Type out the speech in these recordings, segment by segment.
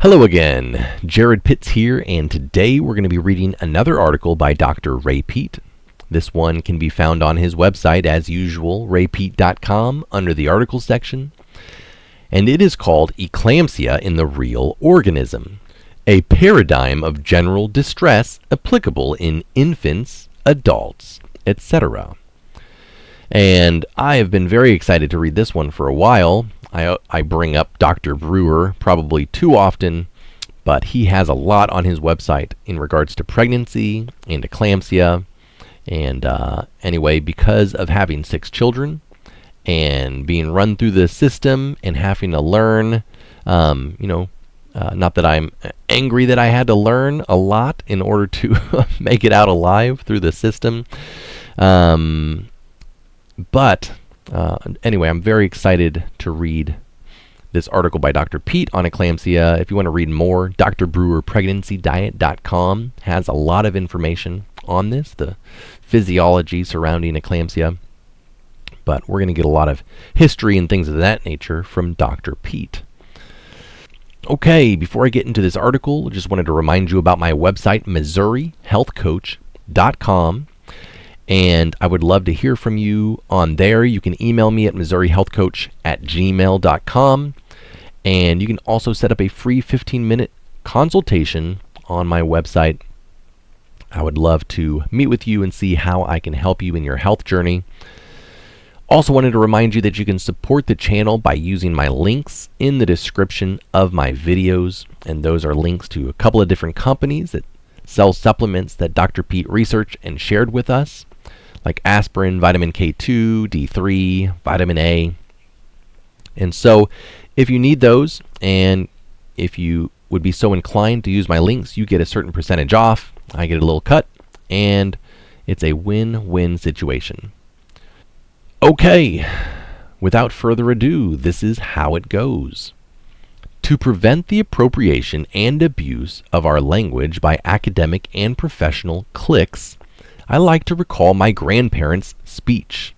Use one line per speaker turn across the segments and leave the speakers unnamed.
Hello again, Jared Pitts here, and today we're going to be reading another article by Dr. Ray Peat. This one can be found on his website as usual, raypeat.com, under the articles section, and it is called Eclampsia in the Real Organism, a paradigm of general distress applicable in infants, adults, etc. And I have been very excited to read this one for a while. I bring up Dr. Brewer probably too often, but he has a lot on his website in regards to pregnancy and eclampsia. And anyway, because of having 6 children and being run through the system and having to learn, not that I'm angry that I had to learn a lot in order to make it out alive through the system. Anyway, I'm very excited to read this article by Dr. Peat on eclampsia. If you want to read more, drbrewerpregnancydiet.com has a lot of information on this, the physiology surrounding eclampsia. But we're going to get a lot of history and things of that nature from Dr. Peat. Okay, before I get into this article, I just wanted to remind you about my website, MissouriHealthCoach.com. And I would love to hear from you on there. You can email me at MissouriHealthCoach@gmail.com. And you can also set up a free 15-minute consultation on my website. I would love to meet with you and see how I can help you in your health journey. Also wanted to remind you that you can support the channel by using my links in the description of my videos. And those are links to a couple of different companies that sell supplements that Dr. Peat researched and shared with us, like aspirin, vitamin K2, D3, vitamin A. And so if you need those, and if you would be so inclined to use my links, you get a certain percentage off, I get a little cut, and it's a win-win situation. Okay, without further ado, this is how it goes. To prevent the appropriation and abuse of our language by academic and professional cliques, I like to recall my grandparents' speech.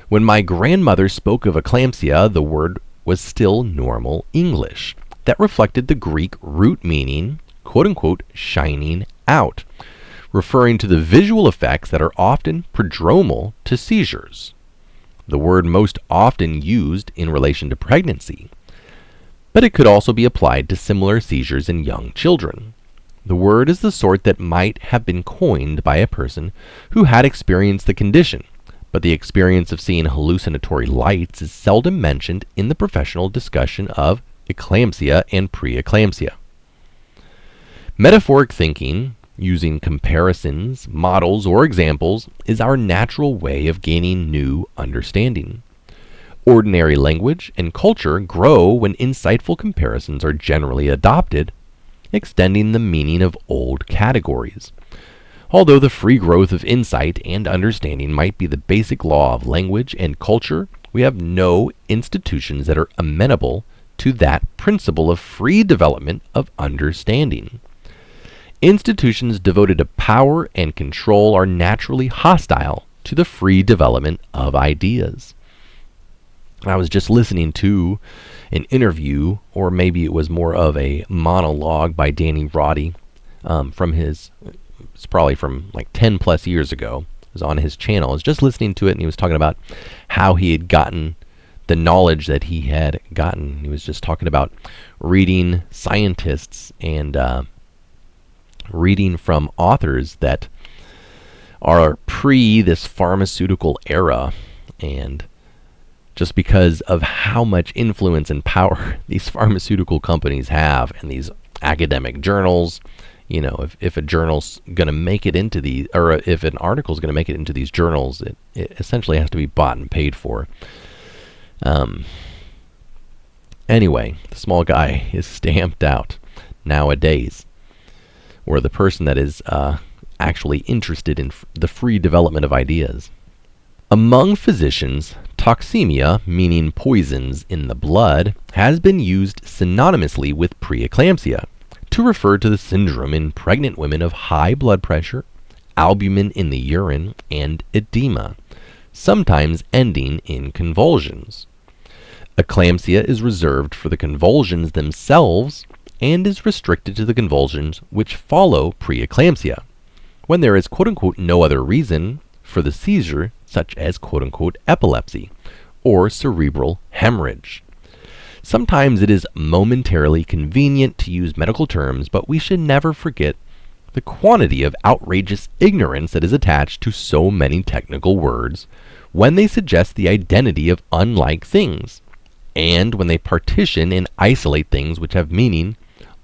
When my grandmother spoke of eclampsia, the word was still normal English that reflected the Greek root meaning, quote-unquote, shining out, referring to the visual effects that are often prodromal to seizures, the word most often used in relation to pregnancy. But it could also be applied to similar seizures in young children. The word is the sort that might have been coined by a person who had experienced the condition, but the experience of seeing hallucinatory lights is seldom mentioned in the professional discussion of eclampsia and preeclampsia. Metaphoric thinking, using comparisons, models, or examples, is our natural way of gaining new understanding. Ordinary language and culture grow when insightful comparisons are generally adopted, extending the meaning of old categories. Although the free growth of insight and understanding might be the basic law of language and culture, we have no institutions that are amenable to that principle of free development of understanding. Institutions devoted to power and control are naturally hostile to the free development of ideas. I was just listening to an interview, or maybe it was more of a monologue by Danny Roddy it's probably from like 10 plus years ago. It was on his channel. I was just listening to it, and he was talking about how he had gotten the knowledge that he had gotten. He was just talking about reading scientists and reading from authors that are pre this pharmaceutical era, and just because of how much influence and power these pharmaceutical companies have, and these academic journals, if a journal's going to make it into these, or if an article's going to make it into these journals, it essentially has to be bought and paid for. Anyway, the small guy is stamped out nowadays, or the person that is actually interested in the free development of ideas. Among physicians, toxemia, meaning poisons in the blood, has been used synonymously with preeclampsia to refer to the syndrome in pregnant women of high blood pressure, albumin in the urine, and edema, sometimes ending in convulsions. Eclampsia is reserved for the convulsions themselves and is restricted to the convulsions which follow preeclampsia, when there is quote-unquote no other reason for the seizure, such as quote-unquote epilepsy or cerebral hemorrhage. Sometimes it is momentarily convenient to use medical terms, but we should never forget the quantity of outrageous ignorance that is attached to so many technical words when they suggest the identity of unlike things, and when they partition and isolate things which have meaning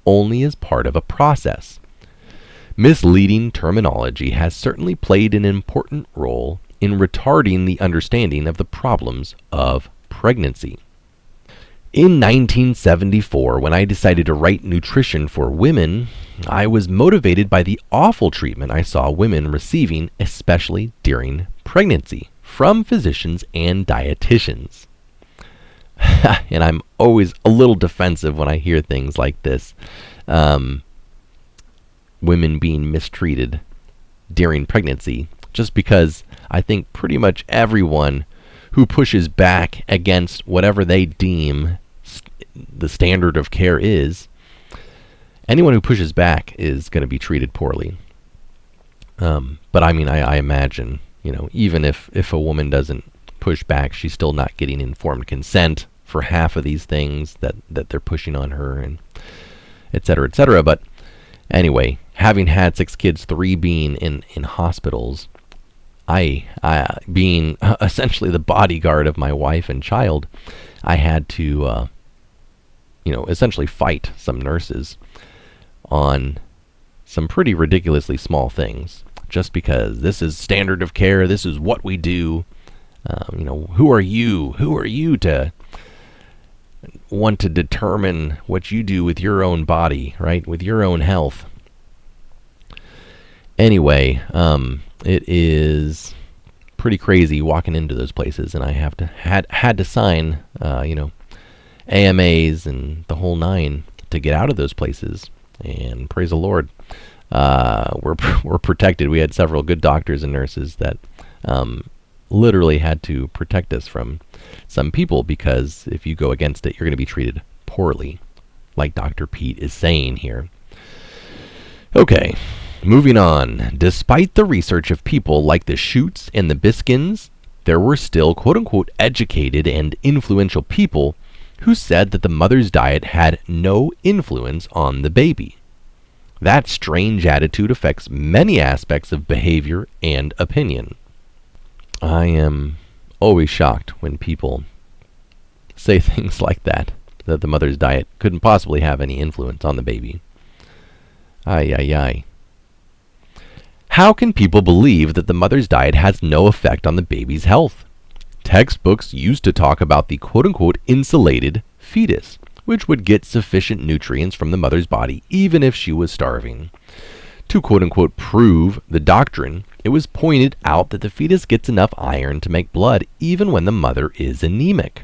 only as part of a process. Misleading terminology has certainly played an important role in retarding the understanding of the problems of pregnancy. In 1974, when I decided to write nutrition for women, I was motivated by the awful treatment I saw women receiving, especially during pregnancy, from physicians and dietitians. And I'm always a little defensive when I hear things like this. Women being mistreated during pregnancy, just because I think pretty much everyone who pushes back against whatever they deem the standard of care is, anyone who pushes back is going to be treated poorly. But I mean, I imagine, even if a woman doesn't push back, she's still not getting informed consent for half of these things that they're pushing on her, and et cetera, et cetera. But anyway, having had 6 kids, 3 being in hospitals, I being essentially the bodyguard of my wife and child, I had to, essentially fight some nurses on some pretty ridiculously small things, just because this is standard of care, this is what we do. Who are you? Who are you to want to determine what you do with your own body, right? With your own health. Anyway, it is pretty crazy walking into those places, and I had to sign, AMAs and the whole 9 to get out of those places. And praise the Lord, we're protected. We had several good doctors and nurses that literally had to protect us from some people, because if you go against it, you're going to be treated poorly, like Dr. Peat is saying here. Okay, moving on. Despite the research of people like the Schutz and the Biskins, there were still quote-unquote educated and influential people who said that the mother's diet had no influence on the baby. That strange attitude affects many aspects of behavior and opinion. I am always shocked when people say things like that the mother's diet couldn't possibly have any influence on the baby. Ay, ay, ay. How can people believe that the mother's diet has no effect on the baby's health? Textbooks used to talk about the quote-unquote insulated fetus, which would get sufficient nutrients from the mother's body even if she was starving. To quote-unquote prove the doctrine, it was pointed out that the fetus gets enough iron to make blood even when the mother is anemic.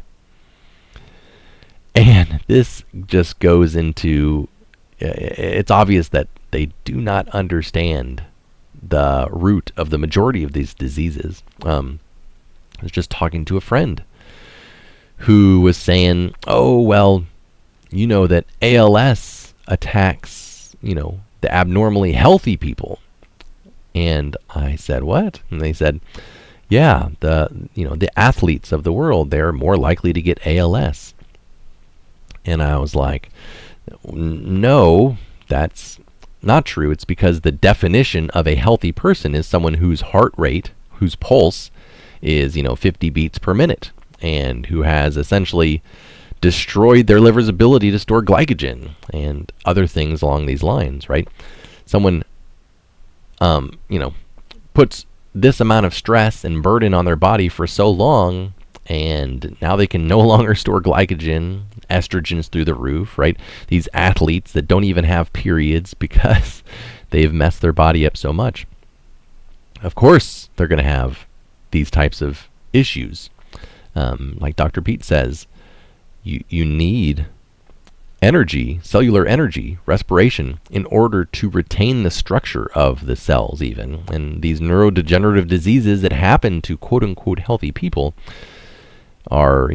And this just goes into, it's obvious that they do not understand the root of the majority of these diseases. I was just talking to a friend who was saying, oh, well, that ALS attacks, the abnormally healthy people. And I said, what? And they said, yeah, the athletes of the world, they're more likely to get ALS. And I was like, no, that's not true. It's because the definition of a healthy person is someone whose heart rate, whose pulse is, 50 beats per minute, and who has essentially destroyed their liver's ability to store glycogen and other things along these lines, right? Someone, puts this amount of stress and burden on their body for so long, and now they can no longer store glycogen, estrogen's through the roof, right? These athletes that don't even have periods because they've messed their body up so much. Of course, they're going to have these types of issues. Like Dr. Peat says, you need energy, cellular energy, respiration, in order to retain the structure of the cells even. And these neurodegenerative diseases that happen to quote-unquote healthy people are,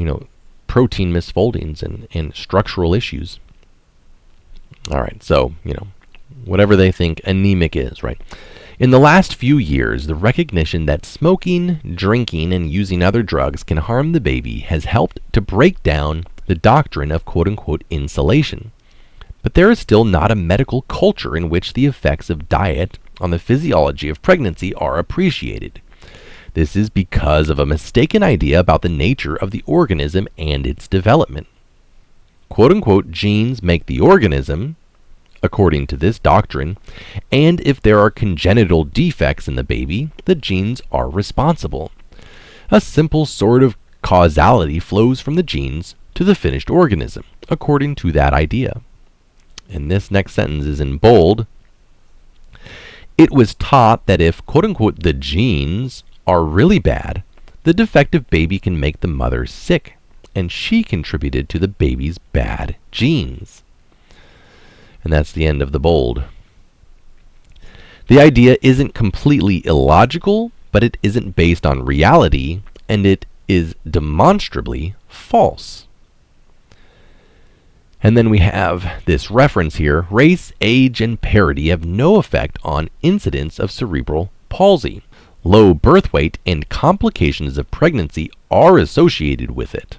protein misfoldings and structural issues. All right, so, whatever they think anemic is, right? In the last few years, the recognition that smoking, drinking, and using other drugs can harm the baby has helped to break down the doctrine of quote-unquote insulation. But there is still not a medical culture in which the effects of diet on the physiology of pregnancy are appreciated. This is because of a mistaken idea about the nature of the organism and its development. Quote-unquote genes make the organism, according to this doctrine, and if there are congenital defects in the baby, the genes are responsible. A simple sort of causality flows from the genes to the finished organism, according to that idea. And this next sentence is in bold. It was taught that if, quote-unquote, the genes are really bad, the defective baby can make the mother sick, and she contributed to the baby's bad genes. And that's the end of the bold. The idea isn't completely illogical, but it isn't based on reality, and it is demonstrably false. And then we have this reference here: race, age, and parity have no effect on incidence of cerebral palsy. Low birth weight and complications of pregnancy are associated with it.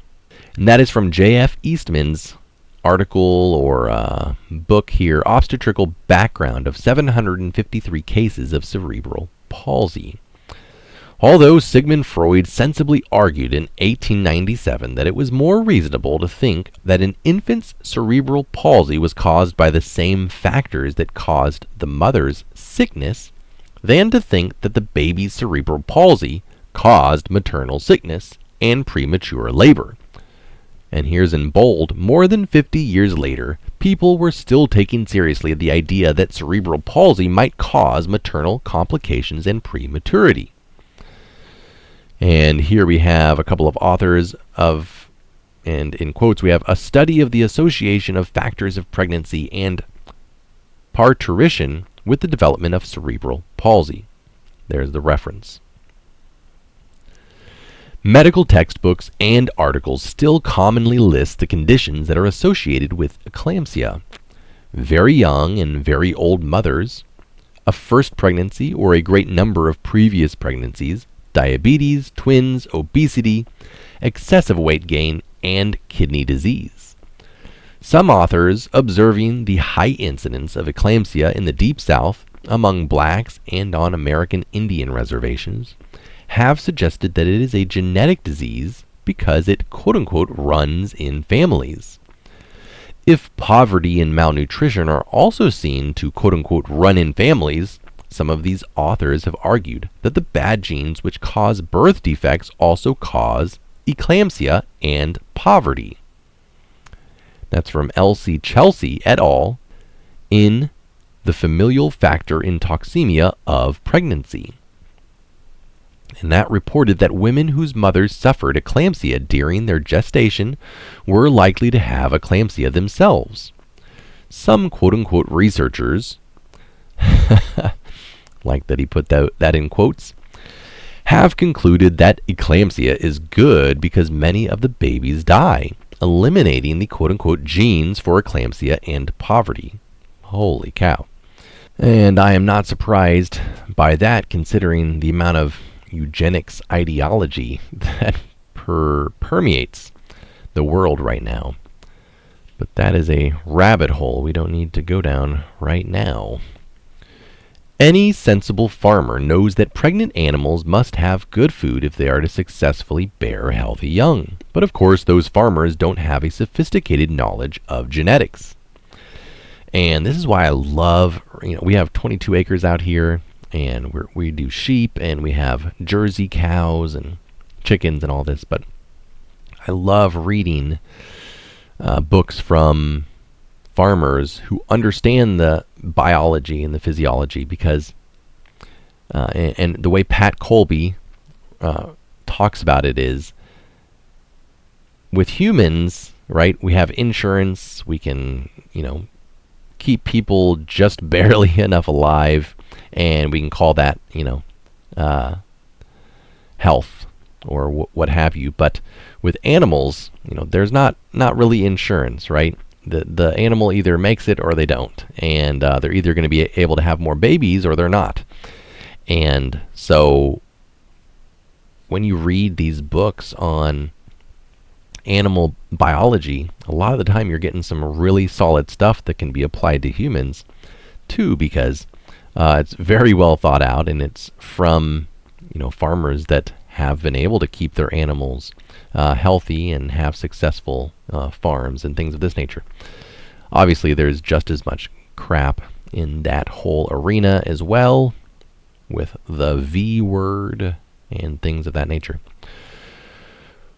And that is from J.F. Eastman's article or book here, Obstetrical Background of 753 Cases of Cerebral Palsy. Although Sigmund Freud sensibly argued in 1897 that it was more reasonable to think that an infant's cerebral palsy was caused by the same factors that caused the mother's sickness than to think that the baby's cerebral palsy caused maternal sickness and premature labor. And here's in bold, more than 50 years later, people were still taking seriously the idea that cerebral palsy might cause maternal complications and prematurity. And here we have a couple of authors of, and in quotes we have, a study of the association of factors of pregnancy and parturition with the development of cerebral palsy. There's the reference. Medical textbooks and articles still commonly list the conditions that are associated with eclampsia: very young and very old mothers, a first pregnancy or a great number of previous pregnancies, diabetes, twins, obesity, excessive weight gain, and kidney disease. Some authors, observing the high incidence of eclampsia in the Deep South among blacks and on American Indian reservations, have suggested that it is a genetic disease because it quote-unquote runs in families. If poverty and malnutrition are also seen to quote-unquote run in families, some of these authors have argued that the bad genes which cause birth defects also cause eclampsia and poverty. That's from L.C. Chelsea et al. In The Familial Factor in Toxemia of Pregnancy. And that reported that women whose mothers suffered eclampsia during their gestation were likely to have eclampsia themselves. Some quote-unquote researchers, like that he put that in quotes, have concluded that eclampsia is good because many of the babies die, eliminating the quote-unquote genes for eclampsia and poverty. Holy cow. And I am not surprised by that, considering the amount of eugenics ideology that permeates the world right now. But that is a rabbit hole we don't need to go down right now. Any sensible farmer knows that pregnant animals must have good food if they are to successfully bear healthy young. But of course, those farmers don't have a sophisticated knowledge of genetics. And this is why I love, we have 22 acres out here, and we do sheep, and we have Jersey cows and chickens and all this. But I love reading books from farmers who understand the biology and the physiology, because and the way Pat Colby talks about it is, with humans, right, we have insurance, we can keep people just barely enough alive, and we can call that health or what have you. But with animals, there's not really insurance, right? The animal either makes it or they don't, and they're either going to be able to have more babies or they're not. And so when you read these books on animal biology, a lot of the time you're getting some really solid stuff that can be applied to humans too, because it's very well thought out, and it's from farmers that have been able to keep their animals healthy and have successful farms and things of this nature. Obviously, there's just as much crap in that whole arena as well, with the V word and things of that nature.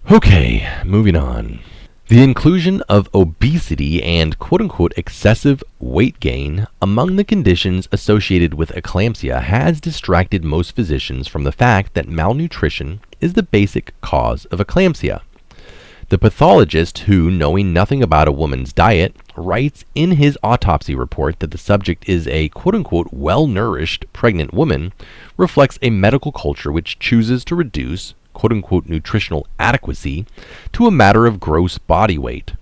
Okay, moving on. The inclusion of obesity and quote-unquote excessive weight gain among the conditions associated with eclampsia has distracted most physicians from the fact that malnutrition is the basic cause of eclampsia. The pathologist who, knowing nothing about a woman's diet, writes in his autopsy report that the subject is a quote-unquote well-nourished pregnant woman reflects a medical culture which chooses to reduce quote-unquote nutritional adequacy to a matter of gross body weight.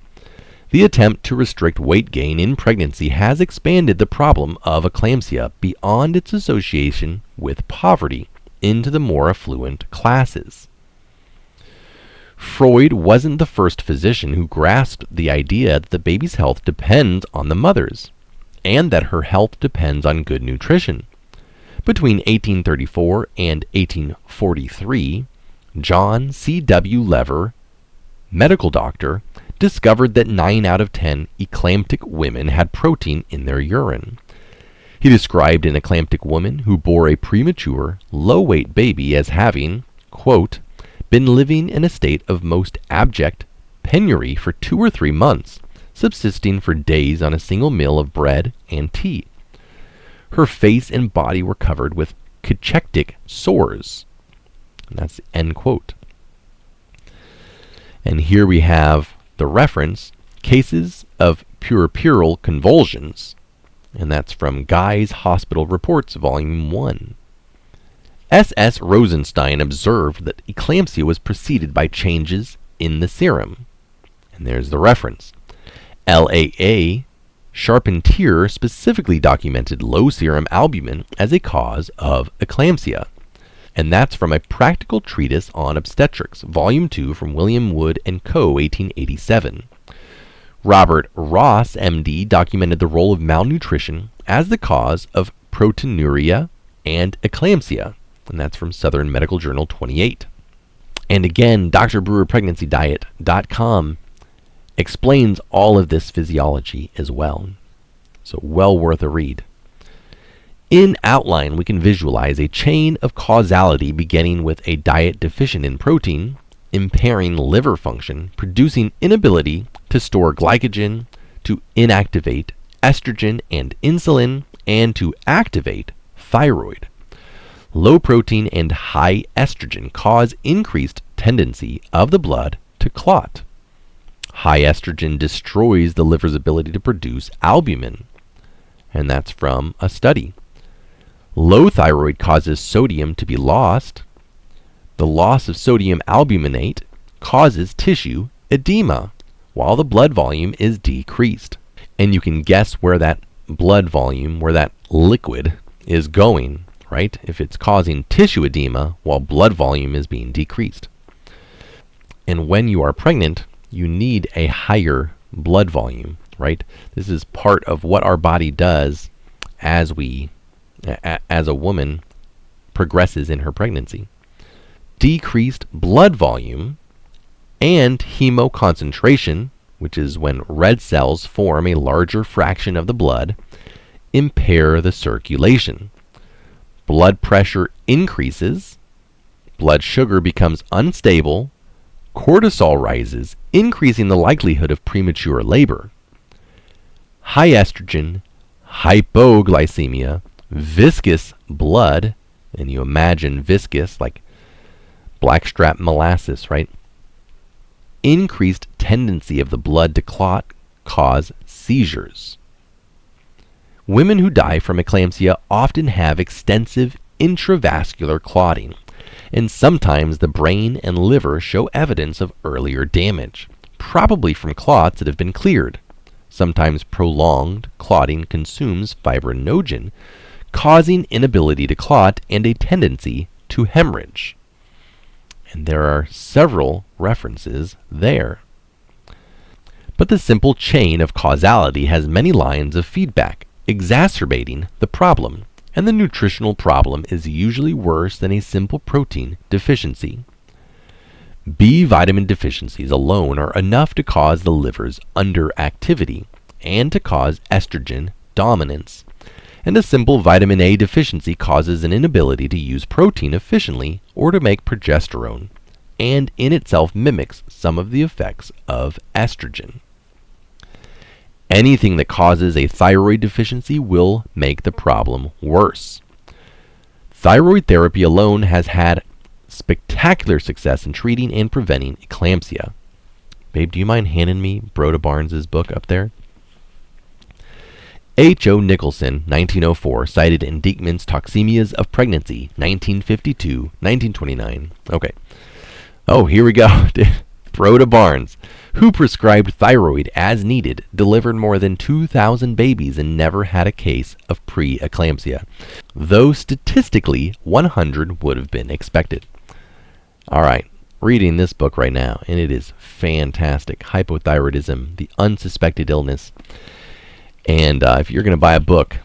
The attempt to restrict weight gain in pregnancy has expanded the problem of eclampsia beyond its association with poverty into the more affluent classes. Freud wasn't the first physician who grasped the idea that the baby's health depends on the mother's, and that her health depends on good nutrition. Between 1834 and 1843, John C.W. Lever, medical doctor, discovered that 9 out of 10 eclamptic women had protein in their urine. He described an eclamptic woman who bore a premature, low-weight baby as having, quote, been living in a state of most abject penury for 2 or 3 months, subsisting for days on a single meal of bread and tea. Her face and body were covered with cachectic sores. And that's end quote. And here we have the reference, cases of puerperal convulsions. And that's from Guy's Hospital Reports, Volume 1. S.S. Rosenstein observed that eclampsia was preceded by changes in the serum. And there's the reference. L.A.A. Charpentier specifically documented low serum albumin as a cause of eclampsia. And that's from a Practical Treatise on Obstetrics, Volume 2, from William Wood & Co., 1887. Robert Ross, M.D., documented the role of malnutrition as the cause of proteinuria and eclampsia, and that's from Southern Medical Journal 28. And again, DrBrewerPregnancyDiet.com explains all of this physiology as well, so well worth a read. In outline, we can visualize a chain of causality beginning with a diet deficient in protein, impairing liver function, producing inability to store glycogen, to inactivate estrogen and insulin, and to activate thyroid. Low protein and high estrogen cause increased tendency of the blood to clot. High estrogen destroys the liver's ability to produce albumin, and that's from a study. Low thyroid causes sodium to be lost. The loss of sodium albuminate causes tissue edema, while the blood volume is decreased. And you can guess where that blood volume, where that liquid is going, right? If it's causing tissue edema while blood volume is being decreased. And when you are pregnant, you need a higher blood volume, right? This is part of what our body does as a woman progresses in her pregnancy. Decreased blood volume and hemoconcentration, which is when red cells form a larger fraction of the blood, impair the circulation. Blood pressure increases, blood sugar becomes unstable, cortisol rises, increasing the likelihood of premature labor. High estrogen, hypoglycemia, viscous blood, and you imagine viscous like blackstrap molasses, right? Increased tendency of the blood to clot cause seizures. Women who die from eclampsia often have extensive intravascular clotting, and sometimes the brain and liver show evidence of earlier damage, probably from clots that have been cleared. sometimes prolonged clotting consumes fibrinogen, causing inability to clot and a tendency to hemorrhage. And there are several references there. But the simple chain of causality has many lines of feedback, exacerbating the problem, and the nutritional problem is usually worse than a simple protein deficiency. B vitamin deficiencies alone are enough to cause the liver's underactivity and to cause estrogen dominance. And a simple vitamin A deficiency causes an inability to use protein efficiently or to make progesterone, and in itself mimics some of the effects of estrogen. Anything that causes a thyroid deficiency will make the problem worse. Thyroid therapy alone has had spectacular success in treating and preventing eclampsia. Babe, do you mind handing me Broda Barnes' book up there? H.O. Nicholson, 1904, cited in Diekman's Toxemias of Pregnancy, 1952, 1929. Okay. Oh, here we go. Broda Barnes, who prescribed thyroid as needed, delivered more than 2,000 babies and never had a case of pre-eclampsia, though statistically 100 would have been expected. All right, reading this book right now, and it is fantastic. Hypothyroidism, the unsuspected illness. And if you're going to buy a book,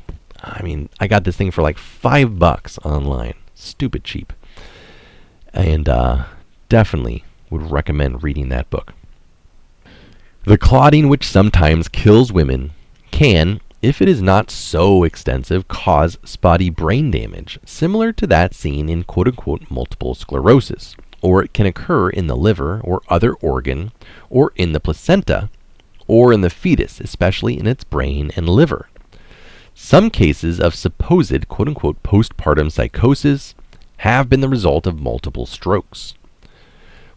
I mean, I got this thing for like $5 online. Stupid cheap. And definitely would recommend reading that book. The clotting which sometimes kills women can, if it is not so extensive, cause spotty brain damage, similar to that seen in quote-unquote multiple sclerosis, or it can occur in the liver or other organ, or in the placenta, or in the fetus, especially in its brain and liver. Some cases of supposed quote-unquote postpartum psychosis have been the result of multiple strokes.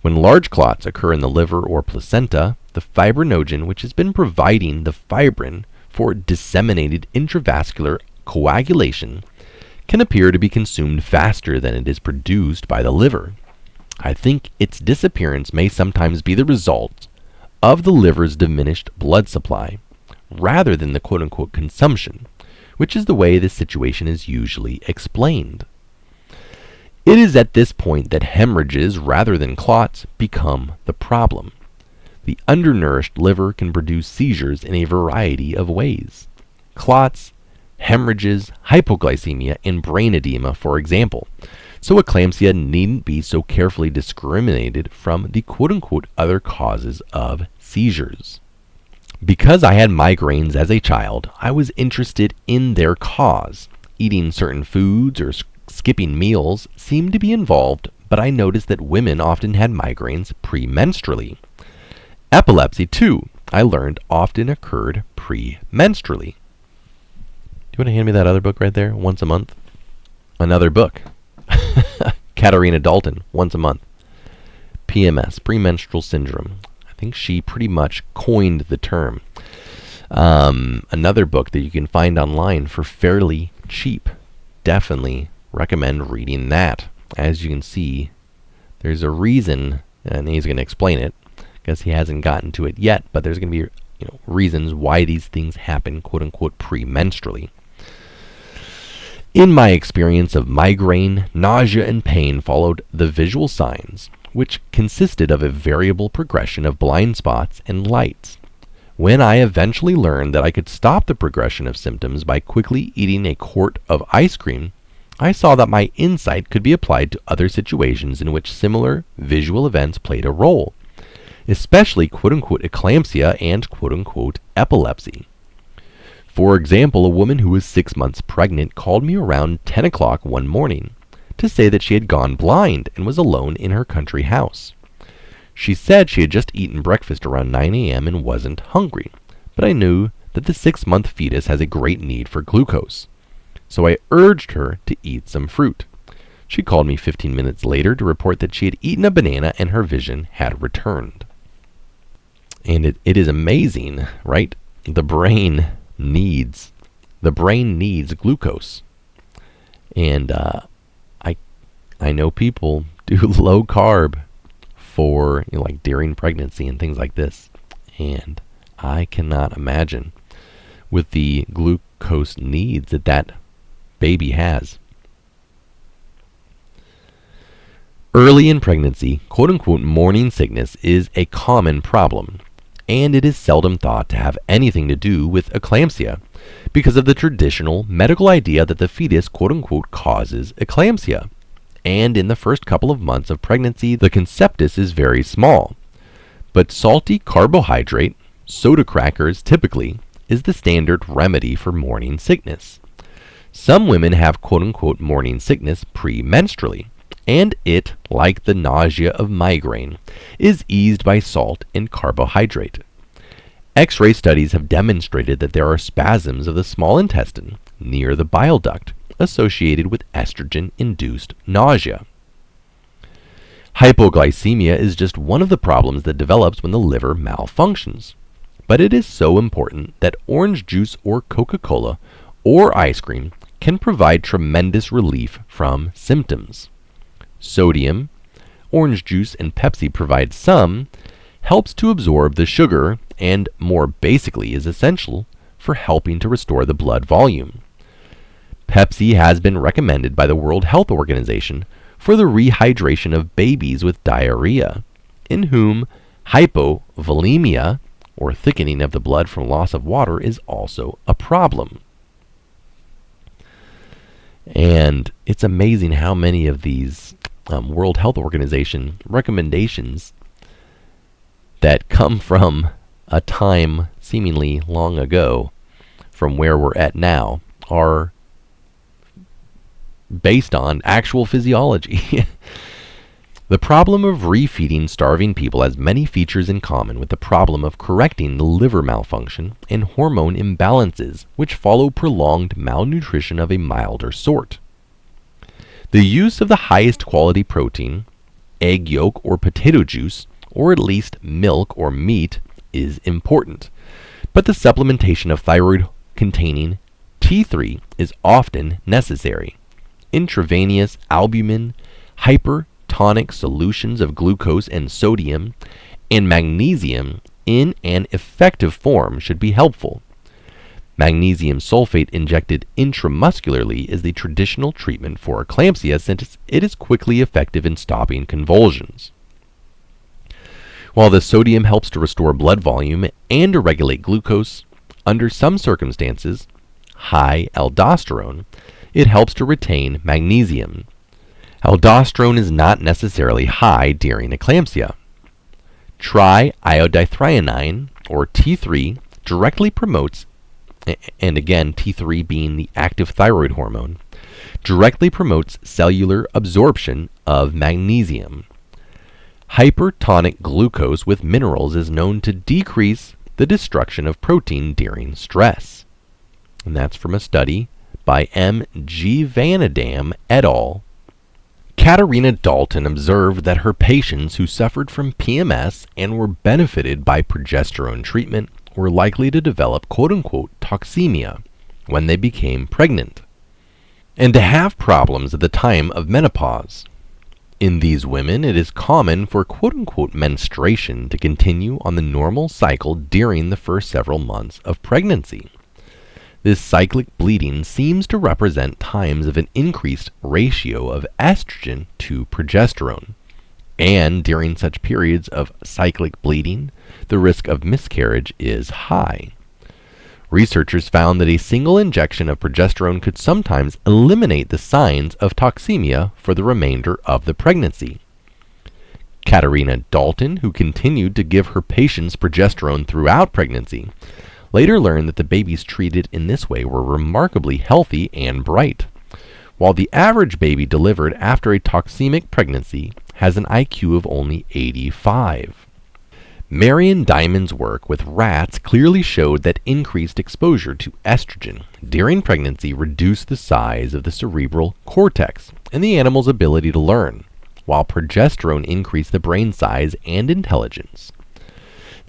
When large clots occur in the liver or placenta, the fibrinogen, which has been providing the fibrin for disseminated intravascular coagulation, can appear to be consumed faster than it is produced by the liver. I think its disappearance may sometimes be the result of the liver's diminished blood supply, rather than the quote-unquote consumption, which is the way this situation is usually explained. It is at this point that hemorrhages, rather than clots, become the problem. The undernourished liver can produce seizures in a variety of ways. Clots, hemorrhages, hypoglycemia, and brain edema, for example. So eclampsia needn't be so carefully discriminated from the quote-unquote other causes of seizures. Because I had migraines as a child, I was interested in their cause. Eating certain foods or skipping meals seemed to be involved, but I noticed that women often had migraines premenstrually. Epilepsy, too, I learned often occurred premenstrually. Do you want to hand me that other book right there, Once a Month? Another book. Katarina Dalton, Once a Month. PMS, premenstrual syndrome. I think she pretty much coined the term. Another book that you can find online for fairly cheap. Definitely recommend reading that. As you can see, there's a reason, and he's going to explain it, because he hasn't gotten to it yet, but there's going to be reasons why these things happen, quote-unquote, premenstrually. In my experience of migraine, nausea and pain followed the visual signs, which consisted of a variable progression of blind spots and lights. When I eventually learned that I could stop the progression of symptoms by quickly eating a quart of ice cream, I saw that my insight could be applied to other situations in which similar visual events played a role, especially quote-unquote eclampsia and quote-unquote epilepsy. For example, a woman who was 6 months pregnant called me around 10 o'clock one morning to say that she had gone blind and was alone in her country house. She said she had just eaten breakfast around 9 a.m. and wasn't hungry, but I knew that the 6-month fetus has a great need for glucose. So I urged her to eat some fruit. She called me 15 minutes later to report that she had eaten a banana and her vision had returned. And it is amazing, right? The brain needs glucose. And I know people do low carb for like during pregnancy and things like this. And I cannot imagine with the glucose needs that that baby has. Early in pregnancy, quote-unquote morning sickness is a common problem, and it is seldom thought to have anything to do with eclampsia because of the traditional medical idea that the fetus quote-unquote causes eclampsia. And in the first couple of months of pregnancy, the conceptus is very small. But salty carbohydrate, soda crackers typically, is the standard remedy for morning sickness. Some women have quote-unquote morning sickness premenstrually, and it, like the nausea of migraine, is eased by salt and carbohydrate. X-ray studies have demonstrated that there are spasms of the small intestine near the bile duct associated with estrogen-induced nausea. Hypoglycemia is just one of the problems that develops when the liver malfunctions. But it is so important that orange juice or Coca-Cola or ice cream can provide tremendous relief from symptoms. Sodium, orange juice and Pepsi provide some, helps to absorb the sugar, and more basically is essential for helping to restore the blood volume. Pepsi has been recommended by the World Health Organization for the rehydration of babies with diarrhea, in whom hypovolemia, or thickening of the blood from loss of water, is also a problem. And it's amazing how many of these World Health Organization recommendations that come from a time seemingly long ago from where we're at now are based on actual physiology. The problem of refeeding starving people has many features in common with the problem of correcting the liver malfunction and hormone imbalances which follow prolonged malnutrition of a milder sort. The use of the highest quality protein, egg yolk or potato juice, or at least milk or meat, is important, but the supplementation of thyroid-containing T3 is often necessary. Intravenous albumin, hypertonic solutions of glucose and sodium, and magnesium in an effective form should be helpful. Magnesium sulfate injected intramuscularly is the traditional treatment for eclampsia since it is quickly effective in stopping convulsions. While the sodium helps to restore blood volume and to regulate glucose, under some circumstances, high aldosterone, it helps to retain magnesium. Aldosterone is not necessarily high during eclampsia. Triiodithionine, or T3, directly promotes, and again T3 being the active thyroid hormone, directly promotes cellular absorption of magnesium. Hypertonic glucose with minerals is known to decrease the destruction of protein during stress. And that's from a study by M. G. Vanadam et al. Katarina Dalton observed that her patients who suffered from PMS and were benefited by progesterone treatment were likely to develop quote-unquote toxemia when they became pregnant, and to have problems at the time of menopause. In these women, it is common for quote-unquote menstruation to continue on the normal cycle during the first several months of pregnancy. This cyclic bleeding seems to represent times of an increased ratio of estrogen to progesterone, and during such periods of cyclic bleeding, the risk of miscarriage is high. Researchers found that a single injection of progesterone could sometimes eliminate the signs of toxemia for the remainder of the pregnancy. Katarina Dalton, who continued to give her patients progesterone throughout pregnancy, later learned that the babies treated in this way were remarkably healthy and bright, while the average baby delivered after a toxemic pregnancy has an IQ of only 85. Marion Diamond's work with rats clearly showed that increased exposure to estrogen during pregnancy reduced the size of the cerebral cortex and the animal's ability to learn, while progesterone increased the brain size and intelligence.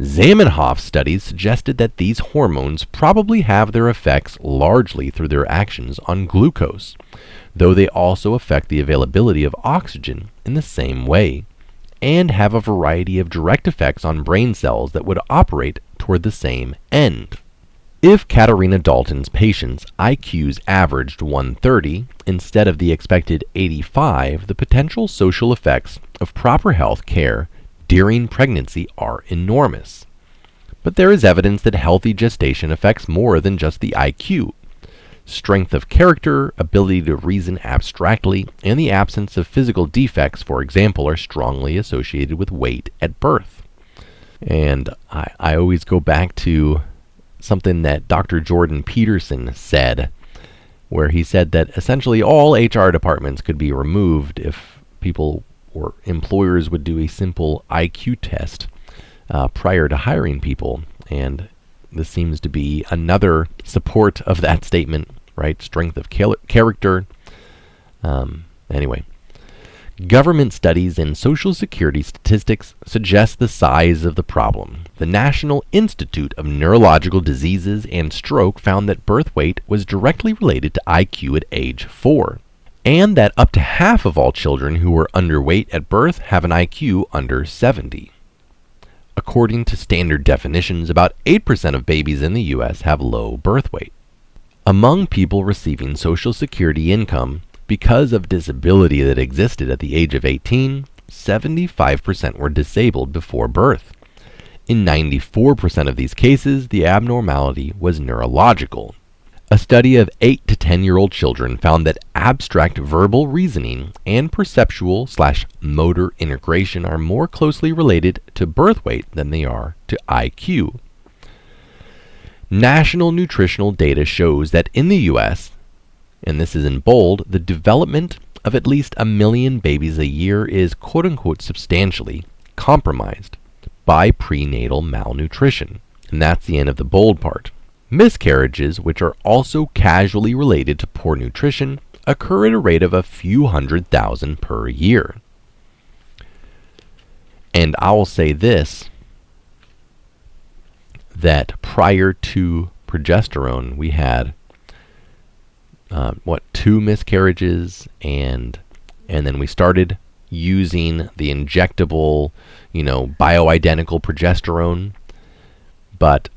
Zamenhof's studies suggested that these hormones probably have their effects largely through their actions on glucose, though they also affect the availability of oxygen in the same way, and have a variety of direct effects on brain cells that would operate toward the same end. If Katarina Dalton's patients' IQs averaged 130 instead of the expected 85, the potential social effects of proper health care during pregnancy are enormous. But there is evidence that healthy gestation affects more than just the IQ. Strength of character, ability to reason abstractly, and the absence of physical defects, for example, are strongly associated with weight at birth. And I always go back to something that Dr. Jordan Peterson said, where he said that essentially all HR departments could be removed if people or employers would do a simple IQ test prior to hiring people. And this seems to be another support of that statement, right? Strength of character. Anyway. Government studies in Social Security statistics suggest the size of the problem. The National Institute of Neurological Diseases and Stroke found that birth weight was directly related to IQ at age 4, and that up to half of all children who are underweight at birth have an IQ under 70. According to standard definitions, about 8% of babies in the U.S. have low birth weight. Among people receiving Social Security income, because of disability that existed at the age of 18, 75% were disabled before birth. In 94% of these cases, the abnormality was neurological. A study of 8 to 10-year-old children found that abstract verbal reasoning and perceptual/motor integration are more closely related to birth weight than they are to IQ. National nutritional data shows that in the U.S., and this is in bold, the development of at least 1 million babies a year is quote-unquote substantially compromised by prenatal malnutrition. And that's the end of the bold part. Miscarriages, which are also casually related to poor nutrition, occur at a rate of a few 100,000 per year. And I will say this, that prior to progesterone, we had 2 miscarriages, and then we started using the injectable, bioidentical progesterone, but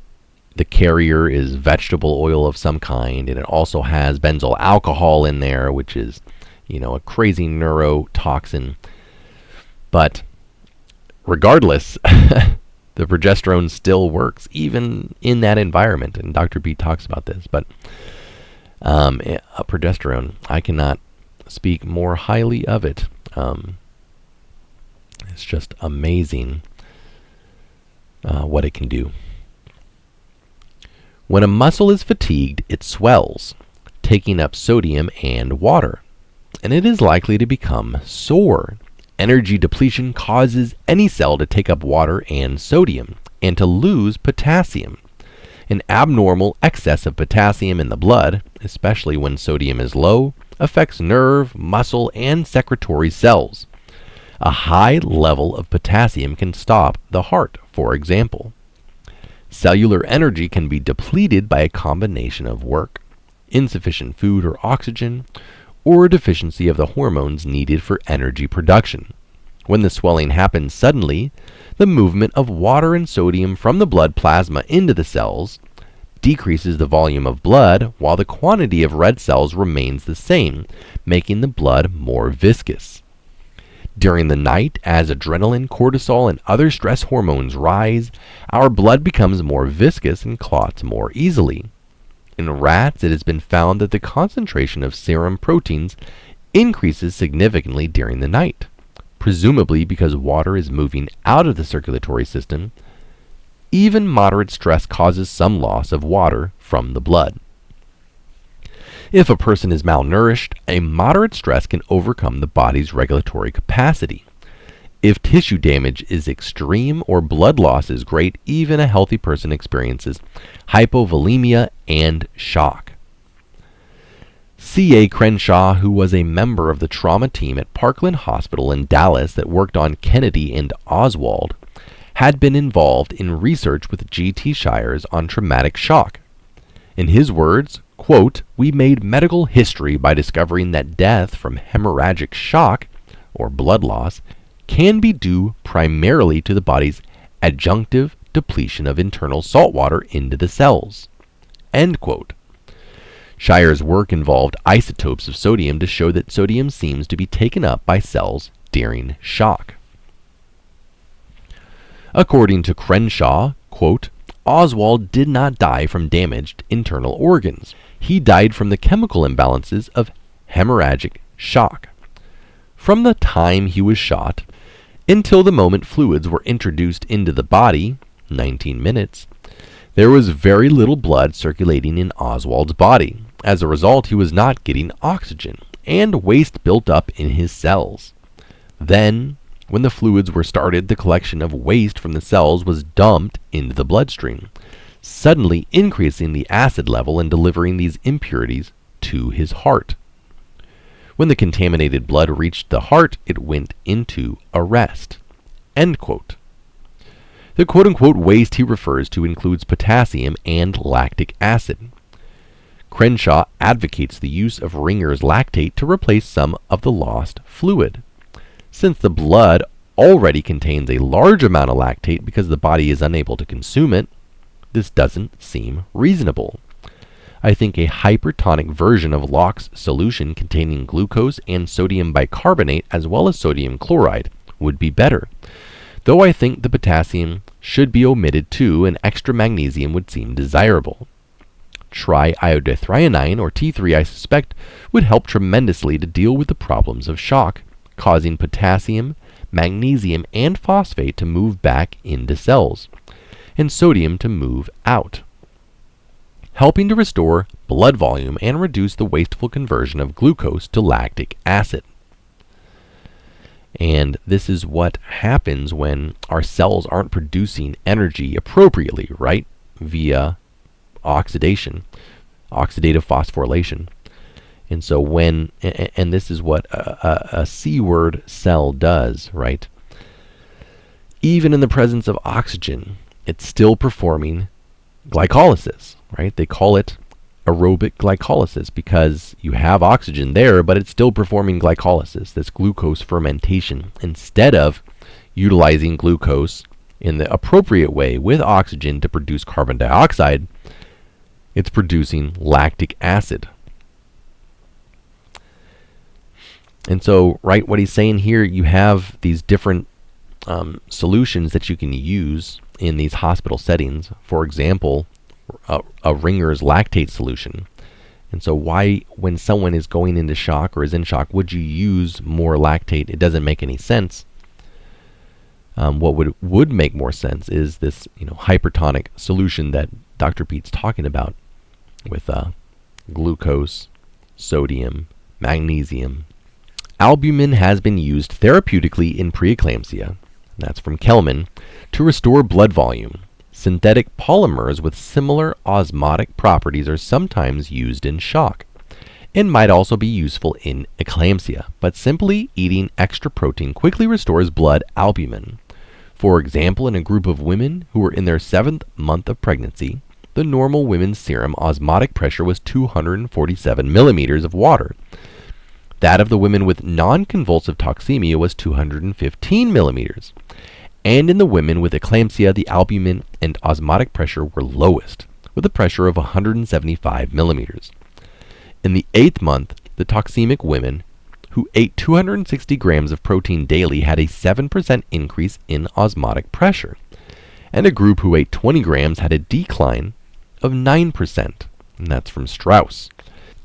the carrier is vegetable oil of some kind, and it also has benzyl alcohol in there, which is, a crazy neurotoxin. But regardless, the progesterone still works, even in that environment, and Dr. Peat talks about this, but progesterone, I cannot speak more highly of it. It's just amazing what it can do. When a muscle is fatigued, it swells, taking up sodium and water, and it is likely to become sore. Energy depletion causes any cell to take up water and sodium, and to lose potassium. An abnormal excess of potassium in the blood, especially when sodium is low, affects nerve, muscle, and secretory cells. A high level of potassium can stop the heart, for example. Cellular energy can be depleted by a combination of work, insufficient food or oxygen, or a deficiency of the hormones needed for energy production. When the swelling happens suddenly, the movement of water and sodium from the blood plasma into the cells decreases the volume of blood, while the quantity of red cells remains the same, making the blood more viscous. During the night, as adrenaline, cortisol, and other stress hormones rise, our blood becomes more viscous and clots more easily. In rats, it has been found that the concentration of serum proteins increases significantly during the night, presumably because water is moving out of the circulatory system. Even moderate stress causes some loss of water from the blood. If a person is malnourished, a moderate stress can overcome the body's regulatory capacity. If tissue damage is extreme or blood loss is great, even a healthy person experiences hypovolemia and shock. C.A. Crenshaw, who was a member of the trauma team at Parkland Hospital in Dallas that worked on Kennedy and Oswald, had been involved in research with G.T. Shires on traumatic shock. In his words, quote, "We made medical history by discovering that death from hemorrhagic shock, or blood loss, can be due primarily to the body's adjunctive depletion of internal salt water into the cells." End quote. Shire's work involved isotopes of sodium to show that sodium seems to be taken up by cells during shock. According to Crenshaw, quote, "Oswald did not die from damaged internal organs. He died from the chemical imbalances of hemorrhagic shock. From the time he was shot until the moment fluids were introduced into the body, 19 minutes, there was very little blood circulating in Oswald's body. As a result, he was not getting oxygen, and waste built up in his cells. Then, when the fluids were started, the collection of waste from the cells was dumped into the bloodstream, suddenly increasing the acid level and delivering these impurities to his heart. When the contaminated blood reached the heart, it went into arrest." End quote. The quote-unquote waste he refers to includes potassium and lactic acid. Crenshaw advocates the use of Ringer's lactate to replace some of the lost fluid. Since the blood already contains a large amount of lactate because the body is unable to consume it, this doesn't seem reasonable. I think a hypertonic version of Locke's solution containing glucose and sodium bicarbonate as well as sodium chloride would be better, though I think the potassium should be omitted too, and extra magnesium would seem desirable. Triiodithionine, or T3, I suspect, would help tremendously to deal with the problems of shock, causing potassium, magnesium, and phosphate to move back into cells, and sodium to move out, helping to restore blood volume and reduce the wasteful conversion of glucose to lactic acid. And this is what happens when our cells aren't producing energy appropriately, right? Via oxidation, oxidative phosphorylation. And so and this is what a C-word cell does, right? Even in the presence of oxygen, it's still performing glycolysis, right? They call it aerobic glycolysis because you have oxygen there, but it's still performing glycolysis, this glucose fermentation. Instead of utilizing glucose in the appropriate way with oxygen to produce carbon dioxide, it's producing lactic acid. And so, right, what he's saying here, you have these different solutions that you can use in these hospital settings. For example, a Ringer's lactate solution. And so why, when someone is going into shock or is in shock, would you use more lactate? It doesn't make any sense. What would make more sense is this, hypertonic solution that Dr. Peat's talking about with glucose, sodium, magnesium. Albumin has been used therapeutically in preeclampsia, that's from Kelman, to restore blood volume. Synthetic polymers with similar osmotic properties are sometimes used in shock and might also be useful in eclampsia, but simply eating extra protein quickly restores blood albumin. For example, in a group of women who were in their 7th month of pregnancy, the normal women's serum osmotic pressure was 247 millimeters of water. That of the women with non-convulsive toxemia was 215 millimeters. And in the women with eclampsia, the albumin and osmotic pressure were lowest, with a pressure of 175 millimeters. In the 8th month, the toxemic women who ate 260 grams of protein daily had a 7% increase in osmotic pressure, and a group who ate 20 grams had a decline of 9%, and that's from Strauss.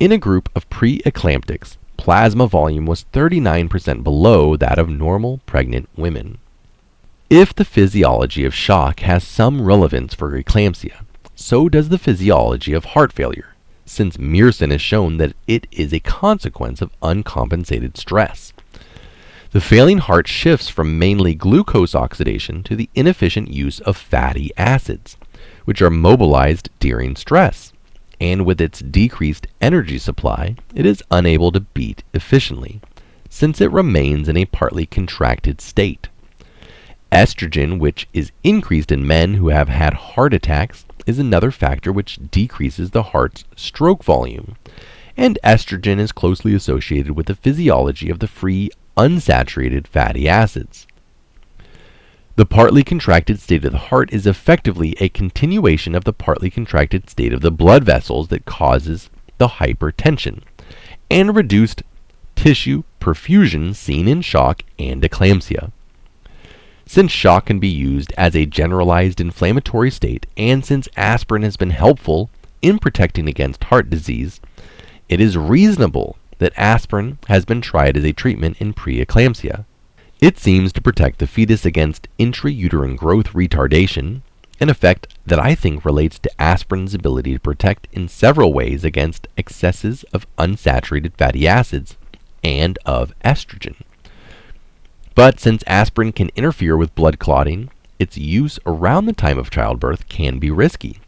In a group of pre-eclamptics, plasma volume was 39% below that of normal pregnant women. If the physiology of shock has some relevance for eclampsia, so does the physiology of heart failure, since Mearson has shown that it is a consequence of uncompensated stress. The failing heart shifts from mainly glucose oxidation to the inefficient use of fatty acids, which are mobilized during stress, and with its decreased energy supply, it is unable to beat efficiently, since it remains in a partly contracted state. Estrogen, which is increased in men who have had heart attacks, is another factor which decreases the heart's stroke volume, and estrogen is closely associated with the physiology of the free unsaturated fatty acids. The partly contracted state of the heart is effectively a continuation of the partly contracted state of the blood vessels that causes the hypertension and reduced tissue perfusion seen in shock and eclampsia. Since shock can be used as a generalized inflammatory state, and since aspirin has been helpful in protecting against heart disease, it is reasonable that aspirin has been tried as a treatment in preeclampsia. It seems to protect the fetus against intrauterine growth retardation, an effect that I think relates to aspirin's ability to protect in several ways against excesses of unsaturated fatty acids and of estrogen. But since aspirin can interfere with blood clotting, its use around the time of childbirth can be risky,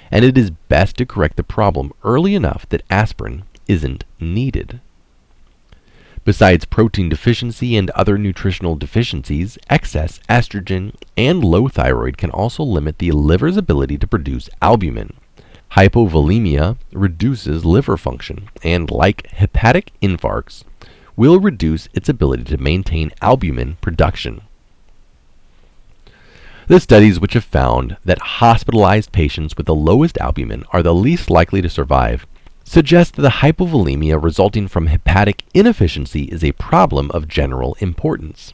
and it is best to correct the problem early enough that aspirin isn't needed. Besides protein deficiency and other nutritional deficiencies, excess estrogen and low thyroid can also limit the liver's ability to produce albumin. Hypovolemia reduces liver function, and like hepatic infarcts, will reduce its ability to maintain albumin production. The studies which have found that hospitalized patients with the lowest albumin are the least likely to survive suggest that the hypovolemia resulting from hepatic inefficiency is a problem of general importance,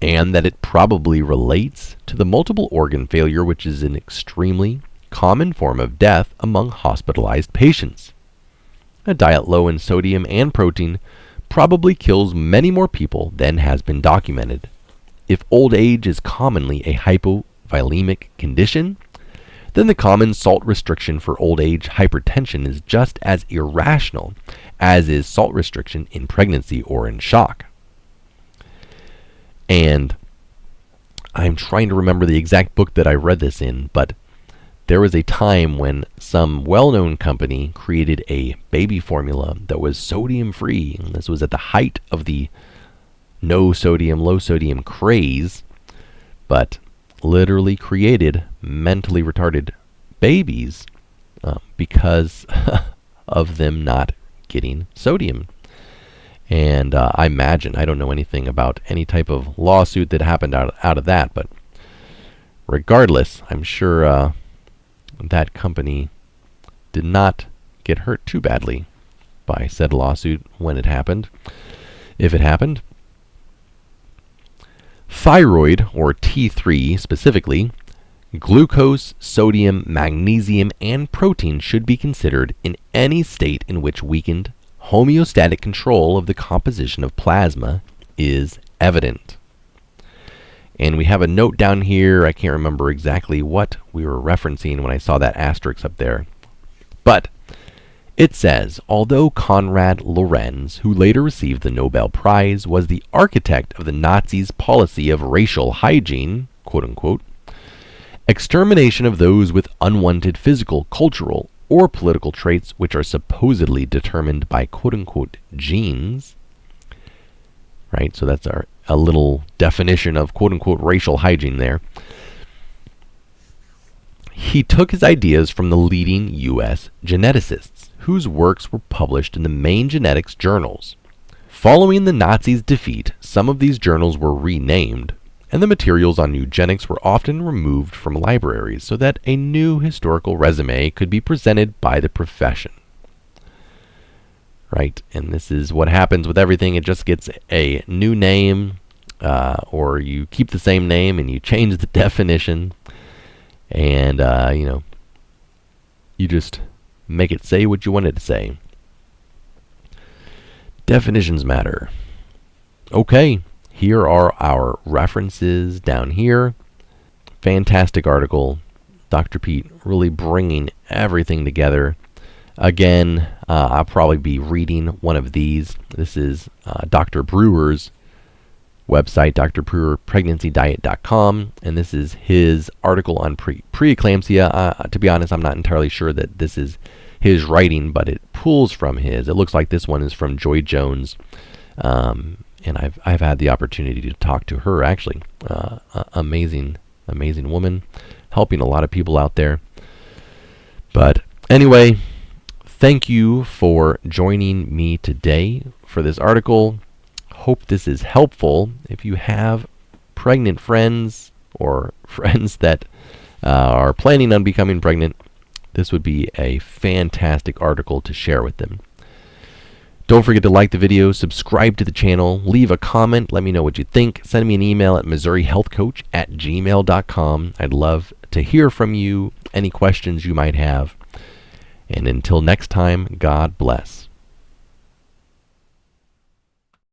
and that it probably relates to the multiple organ failure, which is an extremely common form of death among hospitalized patients. A diet low in sodium and protein probably kills many more people than has been documented. If old age is commonly a hypovolemic condition, then the common salt restriction for old age hypertension is just as irrational as is salt restriction in pregnancy or in shock. And I'm trying to remember the exact book that I read this in, but there was a time when some well-known company created a baby formula that was sodium-free. And this was at the height of the no sodium, low sodium craze, but literally created mentally retarded babies because of them not getting sodium. And I imagine, I don't know anything about any type of lawsuit that happened out of that, but regardless, I'm sure that company did not get hurt too badly by said lawsuit when it happened, if it happened. Thyroid, or T3 specifically, glucose, sodium, magnesium, and protein should be considered in any state in which weakened homeostatic control of the composition of plasma is evident. And we have a note down here. I can't remember exactly what we were referencing when I saw that asterisk up there. But it says, although Konrad Lorenz, who later received the Nobel Prize, was the architect of the Nazis' policy of racial hygiene, quote unquote, extermination of those with unwanted physical, cultural, or political traits which are supposedly determined by quote unquote genes, right? So that's a little definition of quote unquote racial hygiene there. He took his ideas from the leading U.S. geneticists, whose works were published in the main genetics journals. Following the Nazis' defeat, some of these journals were renamed, and the materials on eugenics were often removed from libraries so that a new historical resume could be presented by the profession. Right? And this is what happens with everything. It just gets a new name, or you keep the same name and you change the definition, and you just make it say what you want it to say. Definitions matter. Okay, here are our references down here. Fantastic article. Dr. Peat really bringing everything together. Again, I'll probably be reading one of these. This is Dr. Brewer's website, drBrewerPregnancyDiet.com, and this is his article on preeclampsia. To be honest, I'm not entirely sure that this is his writing, but it pulls from his. It looks like this one is from Joy Jones, and I've had the opportunity to talk to her, actually. Amazing woman, helping a lot of people out there. But anyway, thank you for joining me today for this article. Hope this is helpful. If you have pregnant friends or friends that are planning on becoming pregnant, this would be a fantastic article to share with them. Don't forget to like the video, subscribe to the channel, leave a comment, let me know what you think. Send me an email at missourihealthcoach@gmail.com. I'd love to hear from you, any questions you might have. And until next time, God bless.